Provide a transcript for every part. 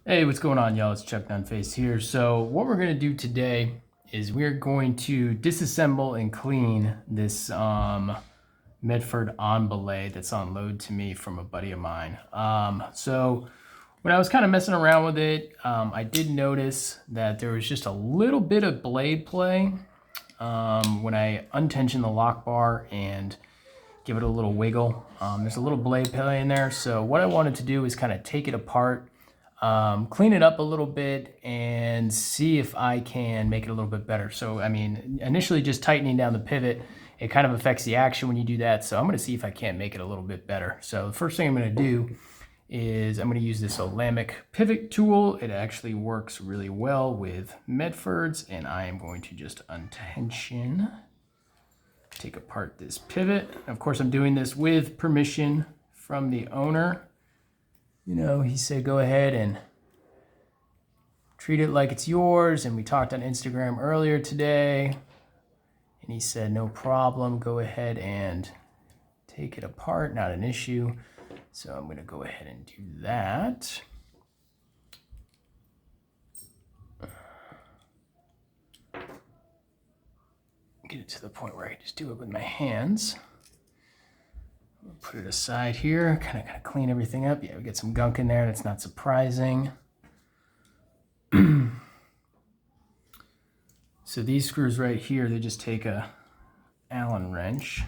Hey, what's going on, y'all? It's Chuck Nunface here. So what we're going to do today is we're going to disassemble and clean this Medford on Belay that's on load to me from a buddy of mine. So when I was kind of messing around with it, I did notice that there was just a little bit of blade play when I untension the lock bar and give it a little wiggle. There's a little blade play in there. So what I wanted to do is kind of take it apart, clean it up a little bit, and see if I can make it a little bit better. So, I mean, initially just tightening down the pivot, it kind of affects the action when you do that. So I'm going to see if I can't make it a little bit better. So the first thing I'm going to do is I'm going to use this Olamic pivot tool. It actually works really well with Medfords, and I am going to just untension, take apart this pivot. Of course, I'm doing this with permission from the owner. You know, he said go ahead and treat it like it's yours. And we talked on Instagram earlier today, and he said no problem, go ahead and take it apart, not an issue. So I'm going to go ahead and do that. Get it to the point where I can just do it with my hands. Put it aside here, kind of clean everything up. Yeah, we get some gunk in there, and it's not surprising. So these screws right here, they just take a Allen wrench.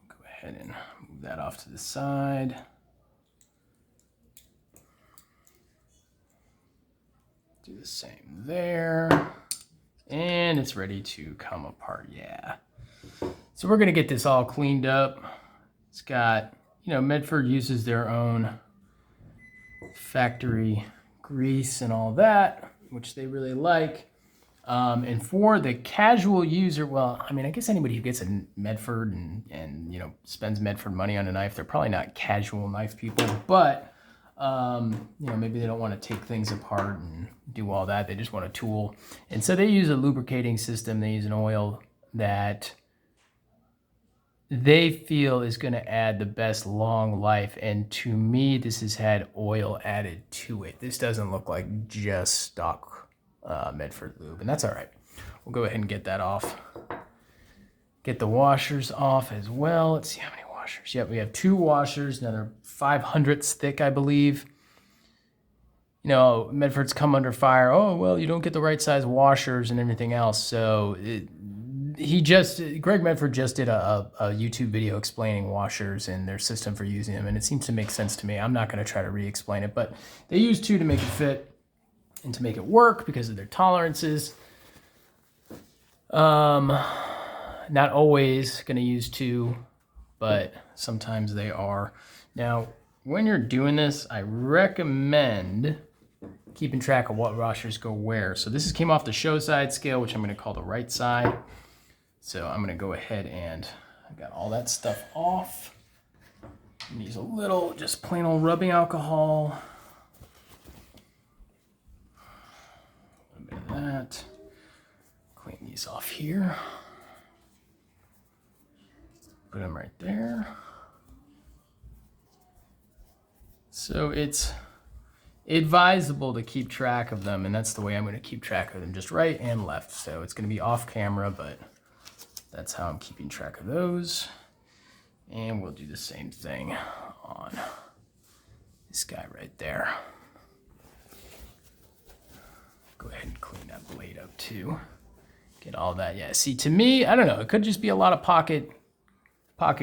Go ahead and move that off to the side. Do the same there. And it's ready to come apart, yeah. So we're gonna get this all cleaned up. It's got, you know, Medford uses their own factory grease and all that, which they really like. And for the casual user, well, I mean, I guess anybody who gets a Medford and you know, spends Medford money on a knife, they're probably not casual knife people, but you know, maybe they don't want to take things apart and do all that. They just want a tool. And so they use a lubricating system. They use an oil that they feel is going to add the best long life. And to me, this has had oil added to it. This doesn't look like just stock Medford lube, and that's all right. We'll go ahead and get that off. Get the washers off as well. Let's see how many washers. Yep, we have 2 washers. Now they're 5/100ths thick, I believe. You know, Medfords come under fire. Oh, well, you don't get the right size washers and everything else. So Greg Medford just did a YouTube video explaining washers and their system for using them, and it seems to make sense to me. I'm not going to try to re-explain it, but they use 2 to make it fit and to make it work because of their tolerances. Not always going to use 2, but sometimes they are. Now, when you're doing this, I recommend keeping track of what washers go where. So this came off the show side scale, which I'm going to call the right side. So I'm going to go ahead and I got all that stuff off. Use a little just plain old rubbing alcohol. A little bit of that. Clean these off here. Put them right there. So it's advisable to keep track of them, and that's the way I'm going to keep track of them, just right and left. So it's going to be off camera, but that's how I'm keeping track of those. And we'll do the same thing on this guy right there. Go ahead and clean that blade up too. Get all that. Yeah, see, to me, I don't know, it could just be a lot of pocket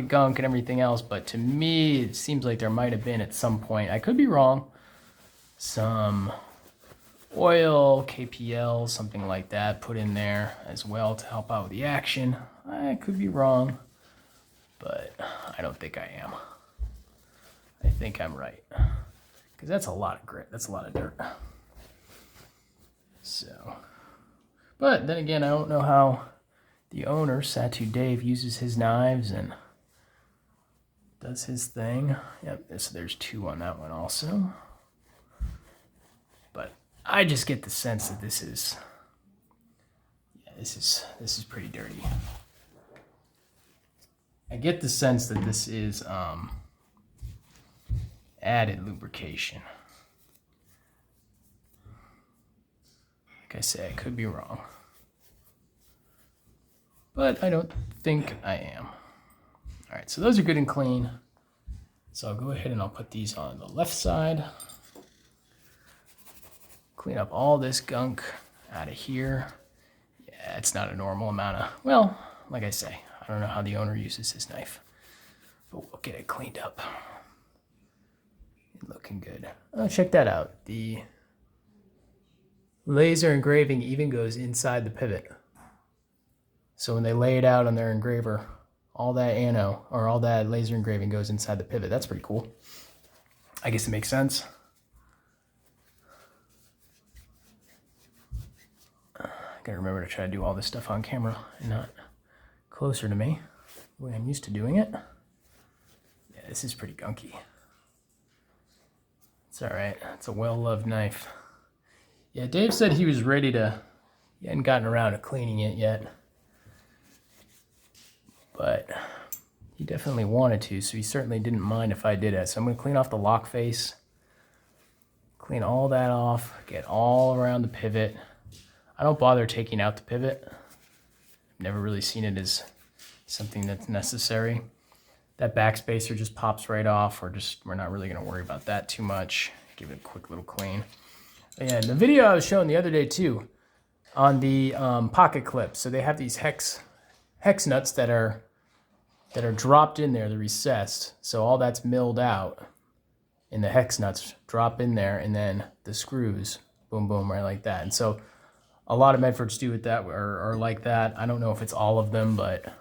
gunk and everything else, but to me, it seems like there might have been at some point, I could be wrong, some oil, KPL, something like that put in there as well to help out with the action. I could be wrong, but I don't think I am. I think I'm right, because that's a lot of grit. That's a lot of dirt. So, but then again, I don't know how the owner, Satu Dave, uses his knives and does his thing. Yep, so there's 2 on that one also. But I just get the sense that this is pretty dirty. I get the sense that this is added lubrication. Like I say, I could be wrong, but I don't think I am. All right, so those are good and clean. So I'll go ahead and I'll put these on the left side. Clean up all this gunk out of here. Yeah, it's not a normal amount of, well, like I say, I don't know how the owner uses his knife, but we'll get it cleaned up. Looking good. Oh, check that out. The laser engraving even goes inside the pivot. So when they lay it out on their engraver, all that ano, or all that laser engraving goes inside the pivot. That's pretty cool. I guess it makes sense. Gotta remember to try to do all this stuff on camera and not closer to me, the way I'm used to doing it. Yeah, this is pretty gunky. It's all right. It's a well-loved knife. Yeah, Dave said he was ready to, he hadn't gotten around to cleaning it yet, but he definitely wanted to, so he certainly didn't mind if I did it. So I'm going to clean off the lock face, clean all that off, get all around the pivot. I don't bother taking out the pivot. I've never really seen it as something that's necessary. That backspacer just pops right off, or just, we're not really going to worry about that too much. Give it a quick little clean. But yeah, the video I was showing the other day too, on the pocket clips. So they have these hex nuts that are dropped in there, they're recessed. So all that's milled out, and the hex nuts drop in there, and then the screws, boom, boom, right like that. And so a lot of Medfords do it that way, or like that. I don't know if it's all of them, but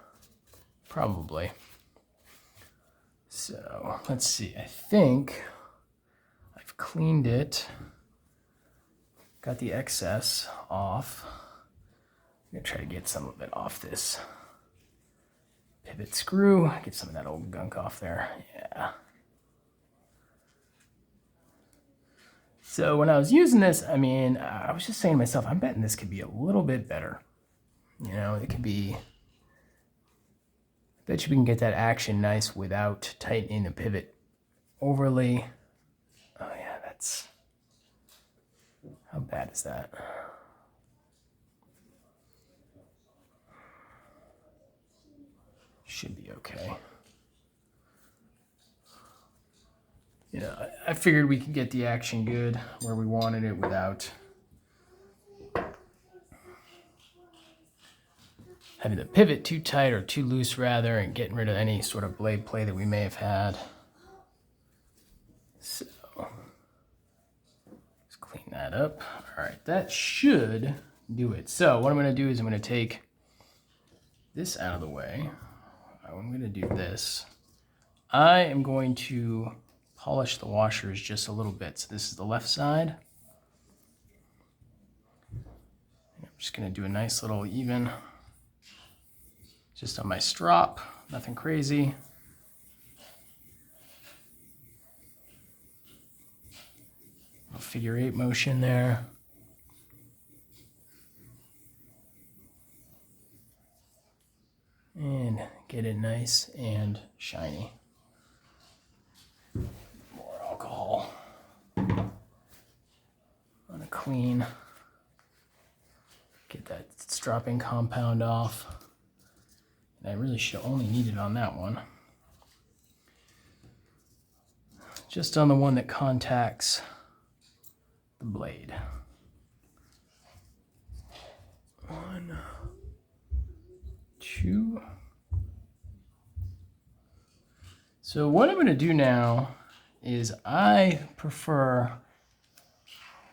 probably. So let's see, I think I've cleaned it, got the excess off. I'm gonna try to get some of it off this pivot screw, get some of that old gunk off there, yeah. So when I was using this, I mean, I was just saying to myself, I'm betting this could be a little bit better. You know, it could be, I bet you we can get that action nice without tightening the pivot overly. Oh yeah, that's, how bad is that? Should be okay. You know, I figured we could get the action good where we wanted it without having the pivot too tight or too loose rather, and getting rid of any sort of blade play that we may have had. So let's clean that up. All right, that should do it. So what I'm going to do is I'm going to take this out of the way. I'm going to do this. I am going to polish the washers just a little bit. So this is the left side. I'm just going to do a nice little even, just on my strop, nothing crazy. A figure 8 motion there. And get it nice and shiny. More alcohol on a clean. Get that stropping compound off. And I really should only need it on that one. Just on the one that contacts the blade. 1, 2. So what I'm going to do now is, I prefer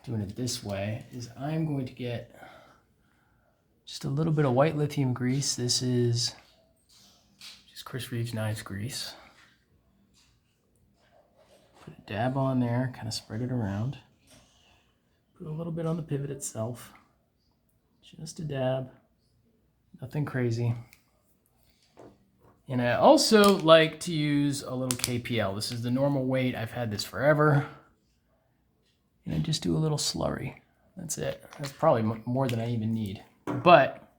doing it this way, is I'm going to get just a little bit of white lithium grease. This is just Chris Reeves Knives grease. Put a dab on there, kind of spread it around. Put a little bit on the pivot itself. Just a dab, nothing crazy. And I also like to use a little KPL. This is the normal weight. I've had this forever. And I just do a little slurry. That's it. That's probably more than I even need. But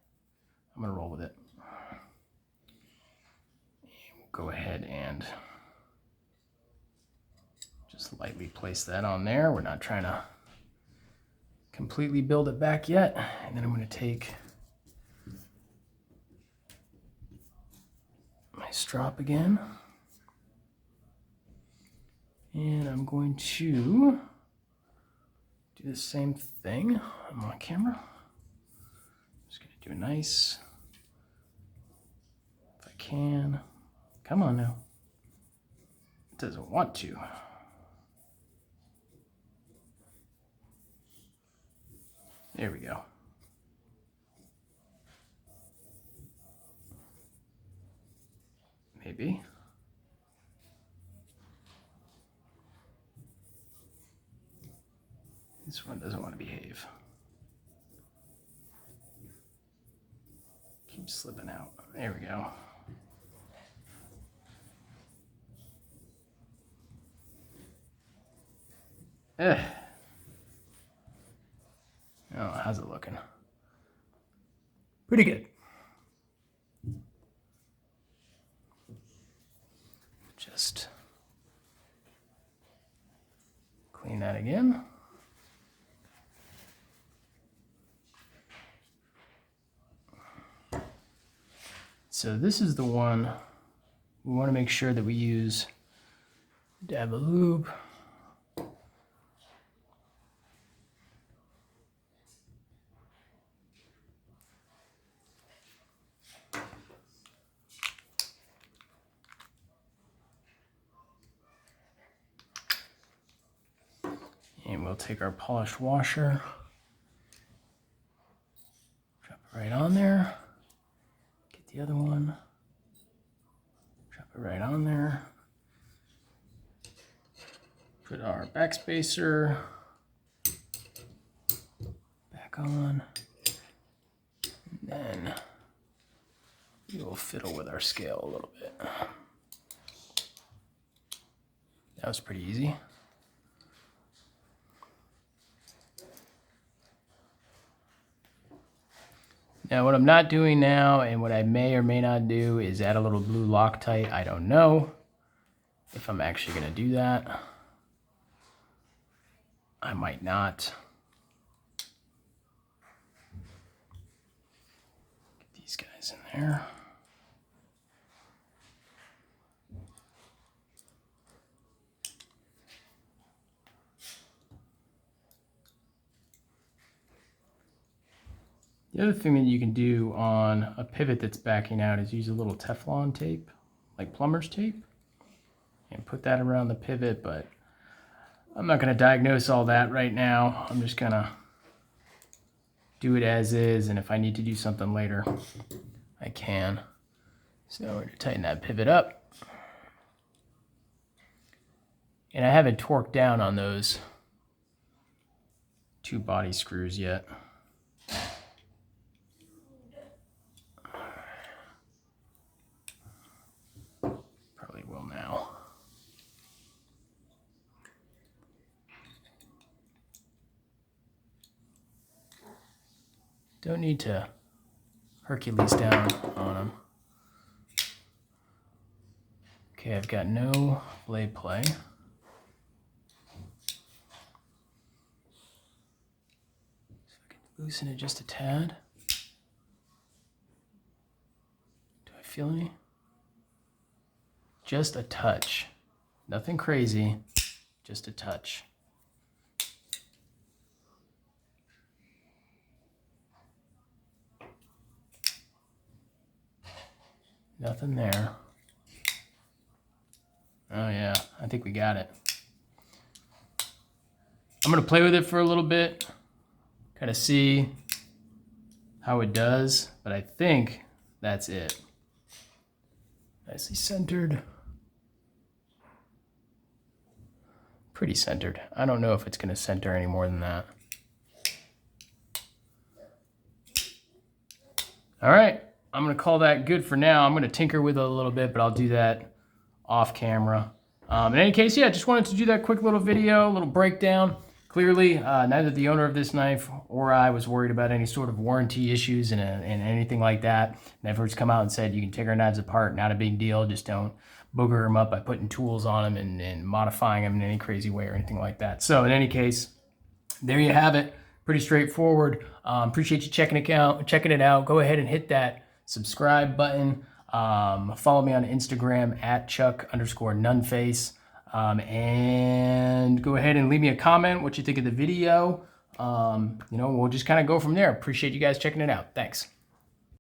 I'm going to roll with it. And we'll go ahead and Just lightly place that on there. We're not trying to completely build it back yet. And then I'm going to take my strop again. And I'm going to do the same thing. I'm on camera. Just going to do a nice, if I can. Come on now. It doesn't want to. There we go. Maybe. This one doesn't want to behave. Keeps slipping out. There we go. Oh, how's it looking? Pretty good. Just clean that again. So this is the one we want to make sure that we use. Dab a lube. And we'll take our polished washer, drop it right on there. Get the other one, drop it right on there. Put our backspacer back on. And then we will fiddle with our scale a little bit. That was pretty easy. Now what I'm not doing now, and what I may or may not do, is add a little blue Loctite. I don't know if I'm actually going to do that. I might not. Get these guys in there. The other thing that you can do on a pivot that's backing out is use a little Teflon tape, like plumber's tape, and put that around the pivot, but I'm not going to diagnose all that right now. I'm just going to do it as is, and if I need to do something later, I can. So we're going to tighten that pivot up. And I haven't torqued down on those two body screws yet. Probably will now. Don't need to Hercules down on them. Okay, I've got no blade play. So I can loosen it just a tad. Do I feel any? Just a touch. Nothing crazy, just a touch. Nothing there. Oh yeah, I think we got it. I'm gonna play with it for a little bit, kind of see how it does, but I think that's it. Nicely centered. Pretty centered. I don't know if it's gonna center any more than that. All right. I'm going to call that good for now. I'm going to tinker with it a little bit, but I'll do that off camera. In any case, yeah, just wanted to do that quick little video, a little breakdown. Clearly, neither the owner of this knife or I was worried about any sort of warranty issues and anything like that. Medford's come out and said, you can take our knives apart, not a big deal, just don't booger them up by putting tools on them and modifying them in any crazy way or anything like that. So in any case, there you have it. Pretty straightforward. Appreciate you checking it out. Go ahead and hit that subscribe button. Follow me on Instagram at Chuck_Nunface. And go ahead and leave me a comment what you think of the video. We'll just kind of go from there. Appreciate you guys checking it out. Thanks.